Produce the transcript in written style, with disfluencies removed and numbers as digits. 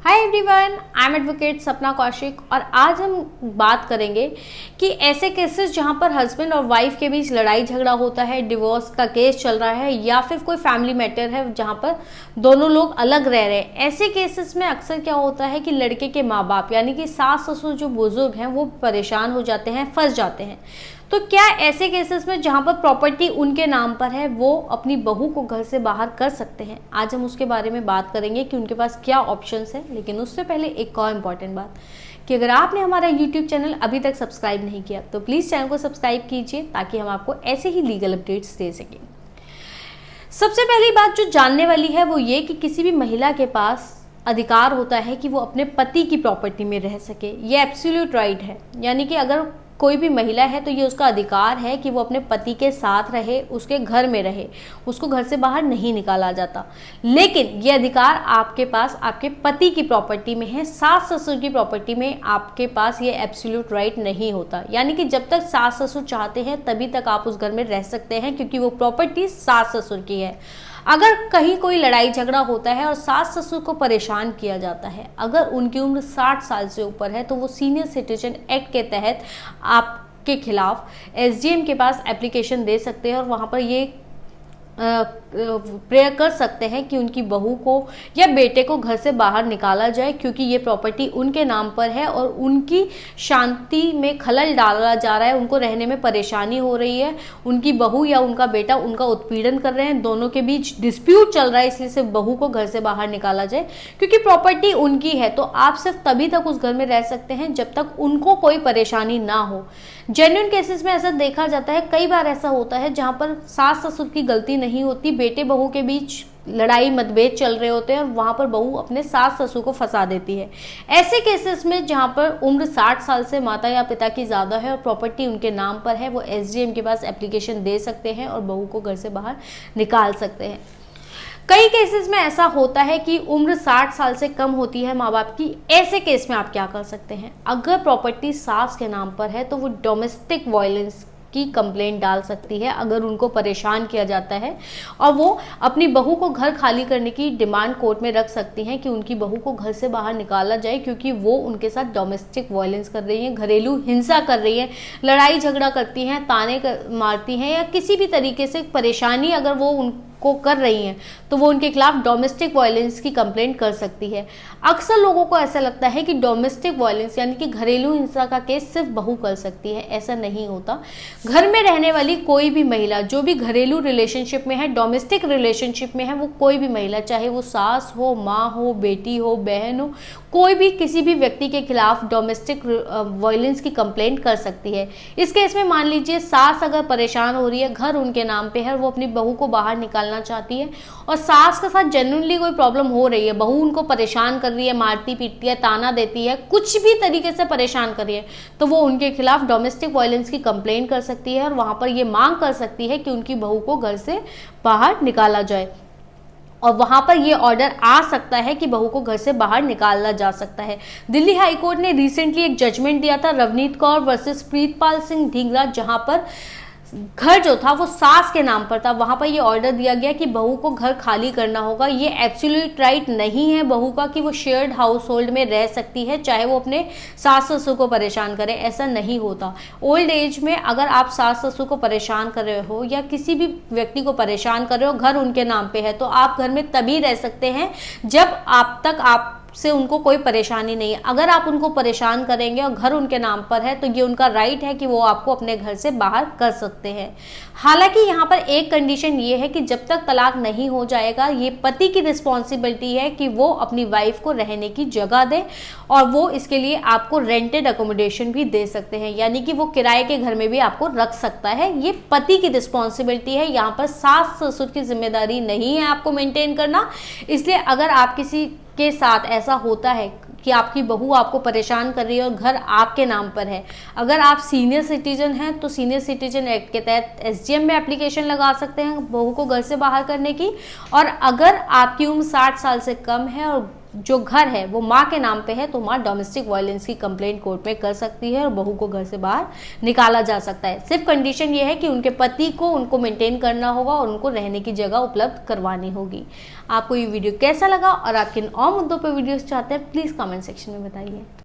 Hi everyone, I am advocate सपना कौशिक और आज हम बात करेंगे कि ऐसे केसेस जहां पर हस्बैंड और वाइफ के बीच लड़ाई झगड़ा होता है, डिवोर्स का केस चल रहा है या फिर कोई फैमिली मैटर है जहां पर दोनों लोग अलग रह रहे हैं। ऐसे केसेस में अक्सर क्या होता है कि लड़के के माँ बाप यानी कि सास ससुर जो बुजुर्ग हैं वो परेशान हो जाते हैं, फंस जाते हैं। तो क्या ऐसे केसेस में जहां पर प्रॉपर्टी उनके नाम पर है वो अपनी बहू को घर से बाहर कर सकते हैं? आज हम उसके बारे में बात करेंगे कि उनके पास क्या ऑप्शंस हैं। लेकिन उससे पहले एक और इम्पॉर्टेंट बात कि अगर आपने हमारा यूट्यूब चैनल अभी तक सब्सक्राइब नहीं किया तो प्लीज़ चैनल को सब्सक्राइब कीजिए ताकि हम आपको ऐसे ही लीगल अपडेट्स दे सकें। सबसे पहली बात जो जानने वाली है वो ये कि किसी भी महिला के पास अधिकार होता है कि वो अपने पति की प्रॉपर्टी में रह सके। ये एब्सोल्यूट राइट है, यानी कि अगर कोई भी महिला है तो ये उसका अधिकार है कि वो अपने पति के साथ रहे, उसके घर में रहे, उसको घर से बाहर नहीं निकाला जाता। लेकिन ये अधिकार आपके पास आपके पति की प्रॉपर्टी में है, सास ससुर की प्रॉपर्टी में आपके पास ये एब्सोल्यूट राइट नहीं होता। यानी कि जब तक सास ससुर चाहते हैं तभी तक आप उस घर में रह सकते हैं क्योंकि वो प्रॉपर्टी सास ससुर की है। अगर कहीं कोई लड़ाई झगड़ा होता है और सास ससुर को परेशान किया जाता है, अगर उनकी उम्र 60 साल से ऊपर है तो वो सीनियर सिटीजन एक्ट के तहत आपके खिलाफ एसडीएम के पास एप्लीकेशन दे सकते हैं और वहाँ पर ये प्रेयर कर सकते हैं कि उनकी बहू को या बेटे को घर से बाहर निकाला जाए क्योंकि ये प्रॉपर्टी उनके नाम पर है और उनकी शांति में खलल डाला जा रहा है, उनको रहने में परेशानी हो रही है, उनकी बहू या उनका बेटा उनका उत्पीड़न कर रहे हैं, दोनों के बीच डिस्प्यूट चल रहा है, इसलिए सिर्फ बहू को घर से बाहर निकाला जाए क्योंकि प्रॉपर्टी उनकी है। तो आप सिर्फ तभी तक उस घर में रह सकते हैं जब तक उनको कोई परेशानी ना हो। जेन्युइन केसेस में ऐसा देखा जाता है, कई बार ऐसा होता है जहां पर सास ससुर की गलती नहीं होती, बेटे बहू के बीच लड़ाई मतभेद चल रहे होते हैं और वहां पर बहू अपने सास ससुर को फंसा देती है। ऐसे केसेस में जहां पर उम्र 60 साल से माता या पिता की ज्यादा है और प्रॉपर्टी उनके नाम पर है, वो एसडीएम के पास एप्लीकेशन दे सकते हैं और बहू को घर से बाहर निकाल सकते हैं। कई केसेस में ऐसा होता है कि उम्र 60 साल से कम होती है माँ बाप की। ऐसे केस में आप क्या कर सकते हैं? अगर प्रॉपर्टी सास के नाम पर है तो वो डोमेस्टिक वायलेंस की कंप्लेंट डाल सकती है अगर उनको परेशान किया जाता है, और वो अपनी बहू को घर खाली करने की डिमांड कोर्ट में रख सकती हैं कि उनकी बहू को घर से बाहर निकाला जाए क्योंकि वो उनके साथ डोमेस्टिक वायलेंस कर रही हैं, घरेलू हिंसा कर रही हैं, लड़ाई झगड़ा करती हैं, ताने मारती हैं या किसी भी तरीके से परेशानी अगर वो को कर रही हैं तो वो उनके खिलाफ डोमेस्टिक वायलेंस की कंप्लेंट कर सकती है। अक्सर लोगों को ऐसा लगता है कि डोमेस्टिक वायलेंस यानी कि घरेलू हिंसा का केस सिर्फ बहू कर सकती है। ऐसा नहीं होता। घर में रहने वाली कोई भी महिला जो भी घरेलू रिलेशनशिप में है, डोमेस्टिक रिलेशनशिप में है, वो कोई भी महिला, चाहे वो सास हो, माँ हो, बेटी हो, बहन हो, कोई भी किसी भी व्यक्ति के खिलाफ डोमेस्टिक वायलेंस की कंप्लेंट कर सकती है। इस केस में मान लीजिए सास अगर परेशान हो रही है, घर उनके नाम पे है, वो अपनी बहू को बाहर निकालना चाहती है और सास के साथ जेन्युइनली कोई प्रॉब्लम हो रही है, बहू उनको परेशान कर रही है, मारती पीटती है, ताना देती है, कुछ भी तरीके से परेशान कर रही है, तो वो उनके खिलाफ डोमेस्टिक वायलेंस की कंप्लेंट कर सकती है और वहां पर ये मांग कर सकती है कि उनकी बहू को घर से बाहर निकाला जाए। और वहां पर ये ऑर्डर आ सकता है कि बहू को घर से बाहर निकाला जा सकता है। दिल्ली हाई कोर्ट ने रिसेंटली एक जजमेंट दिया था, रवनीत कौर वर्सेस प्रीतपाल सिंह ढींगरा, जहां पर घर जो था वो सास के नाम पर था। वहां पर ये ऑर्डर दिया गया कि बहू को घर खाली करना होगा। ये एब्सोल्यूट राइट नहीं है बहू का कि वो शेयर्ड हाउस होल्ड में रह सकती है चाहे वो अपने सास ससुर को परेशान करे। ऐसा नहीं होता। ओल्ड एज में अगर आप सास ससुर को परेशान कर रहे हो या किसी भी व्यक्ति को परेशान कर रहे हो, घर उनके नाम पे है, तो आप घर में तभी रह सकते हैं जब आप तक आप से उनको कोई परेशानी नहीं है। अगर आप उनको परेशान करेंगे और घर उनके नाम पर है तो ये उनका राइट है कि वो आपको अपने घर से बाहर कर सकते हैं। हालांकि यहाँ पर एक कंडीशन ये है कि जब तक तलाक नहीं हो जाएगा, ये पति की रिस्पॉन्सिबिलिटी है कि वो अपनी वाइफ को रहने की जगह दे और वो इसके लिए आपको रेंटेड अकोमोडेशन भी दे सकते हैं, यानी कि वो किराए के घर में भी आपको रख सकता है। ये पति की रिस्पॉन्सिबिलिटी है, यहाँ पर सास ससुर की जिम्मेदारी नहीं है आपको मेंटेन करना। इसलिए अगर आप किसी के साथ ऐसा होता है कि आपकी बहू आपको परेशान कर रही है और घर आपके नाम पर है, अगर आप सीनियर सिटीजन हैं तो सीनियर सिटीजन एक्ट के तहत एसडीएम में एप्लीकेशन लगा सकते हैं बहू को घर से बाहर करने की। और अगर आपकी उम्र 60 साल से कम है और जो घर है वो माँ के नाम पे है तो माँ डोमेस्टिक वायलेंस की कंप्लेंट कोर्ट में कर सकती है और बहू को घर से बाहर निकाला जा सकता है। सिर्फ कंडीशन ये है कि उनके पति को उनको मेंटेन करना होगा और उनको रहने की जगह उपलब्ध करवानी होगी। आपको ये वीडियो कैसा लगा और आप किन और मुद्दों पर वीडियोस चाहते हैं प्लीज़ कमेंट सेक्शन में बताइए।